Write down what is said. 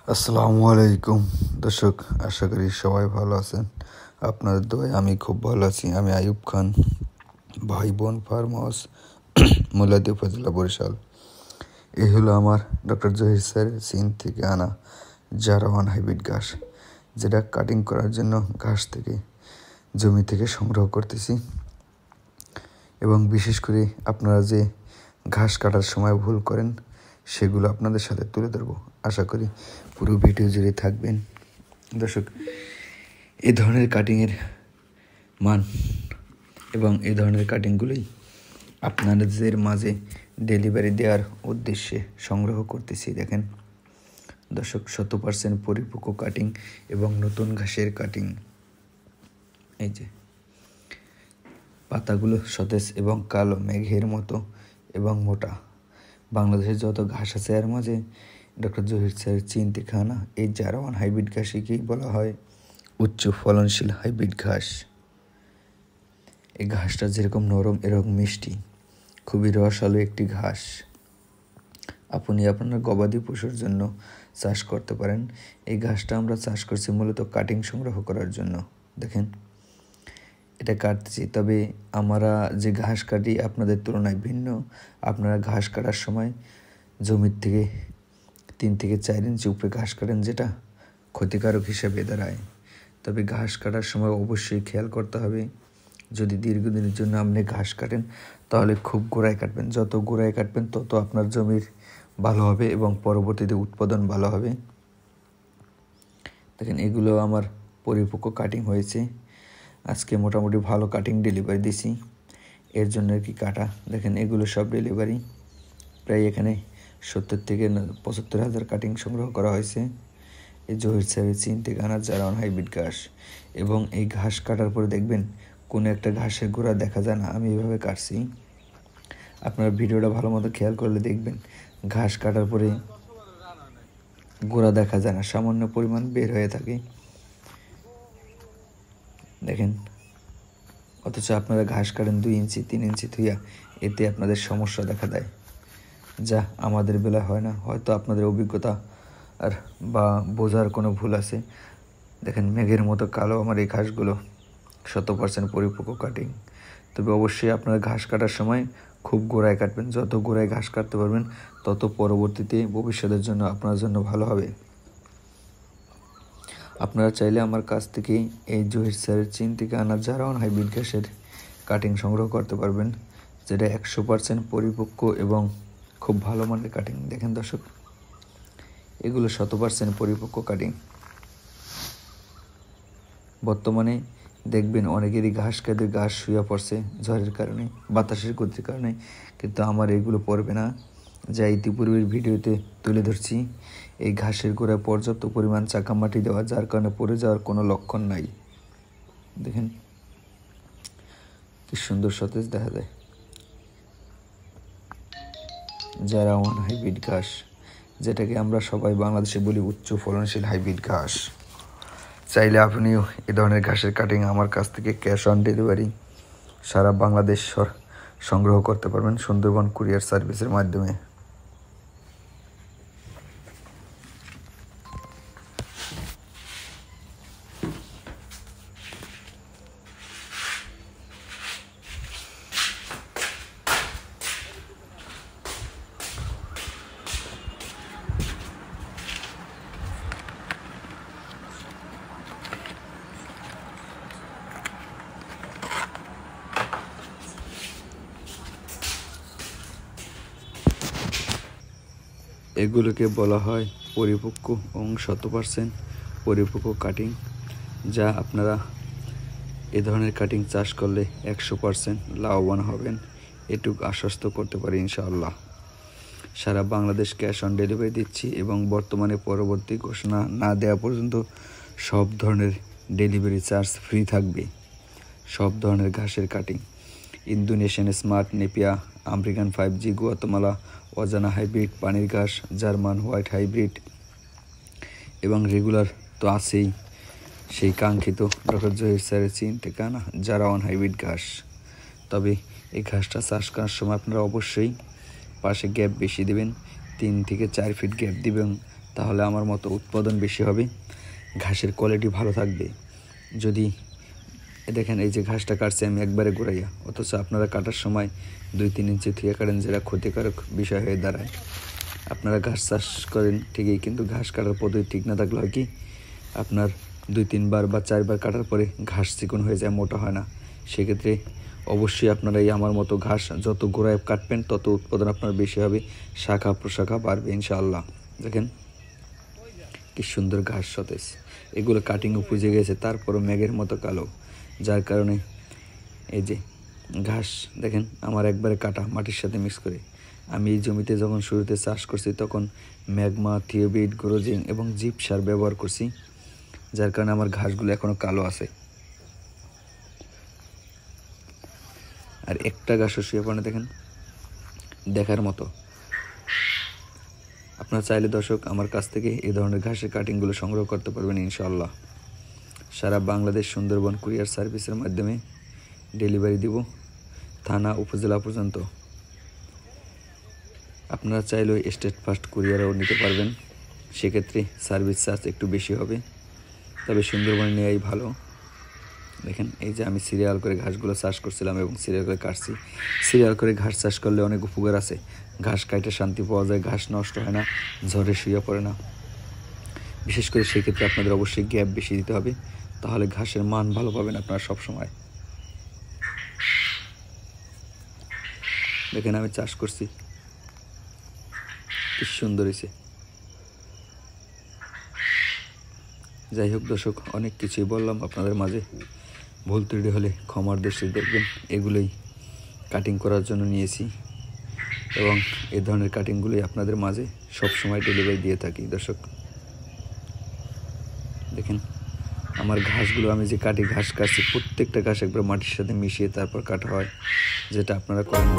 আসসালামু আলাইকুম দর্শক, আশা করি সবাই ভালো আছেন। আপনাদের দোয়ায় আমি খুব ভালো আছি। আমি আইয়ুব খান, ভাই বোন ফার্ম হাউস, মুলাদি উপজেলা, বরিশাল। এই হলো আমার ডক্টর জহির স্যারের চীন থেকে আনা জারাওয়ান হাইব্রিড ঘাস, যেটা কাটিং করার জন্য ঘাস থেকে জমি থেকে সংগ্রহ করতেছি। এবং বিশেষ করে আপনারা যে ঘাস কাটার সময় ভুল করেন সেগুলো আপনাদের সাথে তুলে ধরবো। আশা করি পুরো ভিডিও জুড়ে থাকবেন। দর্শক, এই ধরনের কাটিংয়ের মান এবং এই ধরনের কাটিংগুলোই আপনাদের মাঝে ডেলিভারি দেওয়ার উদ্দেশ্যে সংগ্রহ করতেছি। দেখেন দর্শক, 100% পরিপক্ক কাটিং এবং নতুন ঘাসের কাটিং। এই যে পাতাগুলো সতেজ এবং কালো মেঘের মতো এবং মোটা। বাংলাদেশের যত ঘাস আছে এর মাঝে ডক্টর জহির স্যারের চীন থেকে আনা এই জারাওয়ান হাইব্রিড ঘাসকেই বলা হয় উচ্চ ফলনশীল হাইব্রিড ঘাস। এই ঘাসটা যেরকম নরম এরকম মিষ্টি, খুবই রসালো একটি ঘাস। আপনি আপনার গবাদি পশুর জন্য চাষ করতে পারেন। এই ঘাসটা আমরা চাষ করছি মূলত কাটিং সংগ্রহ করার জন্য। দেখেন এটা কাটছি, তবে আমরা যে ঘাস কাটি আপনাদের তুলনায় ভিন্ন। আপনারা ঘাস কাটার সময় জমির থেকে 3 থেকে 4 ইঞ্চি উপরে ঘাস কাটেন, যেটা ক্ষতিকারক হিসেবে দাঁড়ায়। তবে ঘাস কাটার সময় অবশ্যই খেয়াল করতে হবে, যদি দীর্ঘদিনের জন্য আপনি ঘাস কাটেন তাহলে খুব গোড়ায় কাটবেন। যত গোড়ায় কাটবেন তত আপনার জমির ভালো হবে এবং পরবর্তীতে উৎপাদন ভালো হবে। দেখেন এগুলো আমার পরিপক্ক কাটিং হয়েছে। আজকে মোটামুটি ভালো কাটিং ডেলিভারি দিছি, এর জন্য আর কি কাটা। দেখেন এগুলো সব ডেলিভারি, প্রায় এখানে 70 থেকে 75 হাজার কাটিং সংগ্রহ করা হয়েছে। এই জহির স্যারের চীন থেকে আনা জারাওয়ান হাইব্রিড ঘাস। এবং এই ঘাস কাটার পরে দেখবেন কোনো একটা ঘাসের গোড়া দেখা যায় না। আমি এভাবে কাটছি, আপনারা ভিডিওটা ভালো মতো খেয়াল করলে দেখবেন ঘাস কাটার পরে গোড়া দেখা যায় না, সামান্য পরিমাণ বের হয়ে থাকে। দেখেন, অথচ আপনারা ঘাস কাটেন 2 ইঞ্চি 3 ইঞ্চি থুইয়া, এতে আপনাদের সমস্যা দেখা দেয়, যা আমাদের বেলা হয় না। হয়তো আপনাদের অভিজ্ঞতা আর বা বোঝার কোনো ভুল আছে। দেখেন মেঘের মতো কালো আমার এই ঘাসগুলো, 100% পরিপক্ক কাটিং। তবে অবশ্যই আপনারা ঘাস কাটার সময় খুব গোড়ায় কাটবেন। যত গোড়ায় ঘাস কাটতে পারবেন তত পরবর্তীতে ভবিষ্যতের জন্য আপনার জন্য ভালো হবে। আপনারা চাইলে আমার কাছ থেকে এই জহির স্যারের চীন থেকে আনা জারাওয়ান হাইব্রিড ঘাসের কাটিং সংগ্রহ করতে পারবেন, যেটা 100% পরিপক্ক এবং খুব ভালো মানের কাটিং। দেখেন দর্শক, এগুলো 100% পরিপক্ক কাটিং। বর্তমানে দেখবেন অনেকেরই ঘাস খেতে ঘাস শুয়ে পড়ছে ঝড়ের কারণে, বাতাসের গতির কারণে, কিন্তু আমার এগুলো পড়বে না, যা ইতিপূর্বের ভিডিওতে তুলে ধরছি। এই ঘাসের গোড়ায় পর্যাপ্ত পরিমাণ চাকা মাটি দেওয়া, যার কারণে পড়ে যাওয়ার কোনো লক্ষণ নাই। দেখেন কি সুন্দর সতেজ দেখা যায় জারাওয়ান হাইব্রিড ঘাস, যেটাকে আমরা সবাই বাংলাদেশে বলি উচ্চ ফলনশীল হাইব্রিড ঘাস। চাইলে আপনিও এ ধরনের ঘাসের কাটিং আমার কাছ থেকে ক্যাশ অন ডেলিভারি সারা বাংলাদেশ সংগ্রহ করতে পারবেন সুন্দরবন কুরিয়ার সার্ভিসের মাধ্যমে। এগুলোকে বলা হয় পরিপক্ক এবং 100% পরিপক্ক কাটিং, যা আপনারা এ ধরনের কাটিং চাষ করলে 100% লাভবান হবেন, এটুকু আশ্বস্ত করতে পারি ইনশাআল্লাহ। সারা বাংলাদেশ ক্যাশ অন ডেলিভারি দিচ্ছি এবং বর্তমানে পরবর্তী ঘোষণা না দেওয়া পর্যন্ত সব ধরনের ডেলিভারি চার্জ ফ্রি থাকবে। সব ধরনের ঘাসের cutting, Indonesian smart নেপিয়া, American 5G, Guatemala অজানা হাইব্রিড, পানির ঘাস, জার্মান হোয়াইট হাইব্রিড এবং রেগুলার তো আছেই সেই কাঙ্ক্ষিত ডক্টর জহির স্যারের চীন থেকে আনা জারাওয়ান হাইব্রিড ঘাস। তবে এই ঘাসটা চাষ করার সময় আপনারা অবশ্যই পাশে গ্যাপ বেশি দেবেন, 3 থেকে 4 ফিট গ্যাপ দিবেন, তাহলে আমার মতো উৎপাদন বেশি হবে, ঘাসের কোয়ালিটি ভালো থাকবে। যদি দেখেন এই যে ঘাসটা কাটছি আমি একবারে ঘুরাইয়া, অথচ আপনারা কাটার সময় 2-3 ইঞ্চি থুয়ে কাটেন, যেটা ক্ষতিকারক বিষয় হয়ে দাঁড়ায়। আপনারা ঘাস চাষ করেন ঠিকই, কিন্তু ঘাস কাটার পদ্ধতি ঠিক না থাকলে হয় কি, আপনার 2-3 বার বা 4 বার কাটার পরে ঘাস চিকন হয়ে যায়, মোটা হয় না। সেক্ষেত্রে অবশ্যই আপনারা এই আমার মতো ঘাস যত গোড়ায় কাটবেন তত উৎপাদন আপনার বেশি হবে, শাখা প্রশাখা বাড়বে ইনশাআল্লাহ। দেখেন কি সুন্দর ঘাস সতেজ, এগুলো কাটিং উপজে গেছে, তারপরও মেঘের মতো কালো, যার কারণে এই যে ঘাস দেখেন আমার একবারে কাটা মাটির সাথে মিক্স করে। আমি এই জমিতে যখন শুরুতে চাষ করছি তখন ম্যাগমা, থিওবিট, গ্রোজিং এবং জিপ সার ব্যবহার করছি, যার কারণে আমার ঘাসগুলো এখনও কালো আছে। আর একটা ঘাসও শুয়ে পড়ে দেখেন, দেখার মতো। আপনারা চাইলে দর্শক আমার কাছ থেকে এই ধরনের ঘাসের কাটিংগুলো সংগ্রহ করতে পারবেন ইনশাআল্লাহ। সারা বাংলাদেশ সুন্দরবন কুরিয়ার সার্ভিসের মাধ্যমে ডেলিভারি দিব থানা উপজেলা পর্যন্ত। আপনারা চাইলেও স্টেট ফার্স্ট কুরিয়ারও নিতে পারবেন, সেক্ষেত্রে সার্ভিস চার্জ একটু বেশি হবে, তবে সুন্দরবনে নেওয়াই ভালো। দেখেন এই যে আমি সিরিয়াল করে ঘাসগুলো চাষ করছিলাম এবং সিরিয়াল করে কাটছি। সিরিয়াল করে ঘাস চাষ করলে অনেক উপকার আছে, ঘাস কাটে শান্তি পাওয়া যায়, ঘাস নষ্ট হয় না, ঝড়ে শুয়ে পড়ে না। বিশেষ করে সেক্ষেত্রে আপনাদের অবশ্যই গ্যাপ বেশি দিতে হবে, তাহলে ঘাসের মান ভালো পাবেন আপনারা সবসময়। দেখেন আমি চাষ করছি, কি সুন্দর হয়েছে। যাই হোক দর্শক, অনেক কিছুই বললাম আপনাদের মাঝে, ভুল ত্রুটি হলে ক্ষমার দৃষ্টি দেখবেন। এগুলোই কাটিং করার জন্য নিয়েছি এবং এই ধরনের কাটিংগুলোই আপনাদের মাঝে সবসময় ডেলিভারি দিয়ে থাকি। দর্শক দেখেন আমার ঘাসগুলো আমি যে ঘাস কাটছি, প্রত্যেকটা ঘাস একবার মাটির সাথে মিশিয়ে তারপর কাটা হয়, যেটা আপনারা করেন।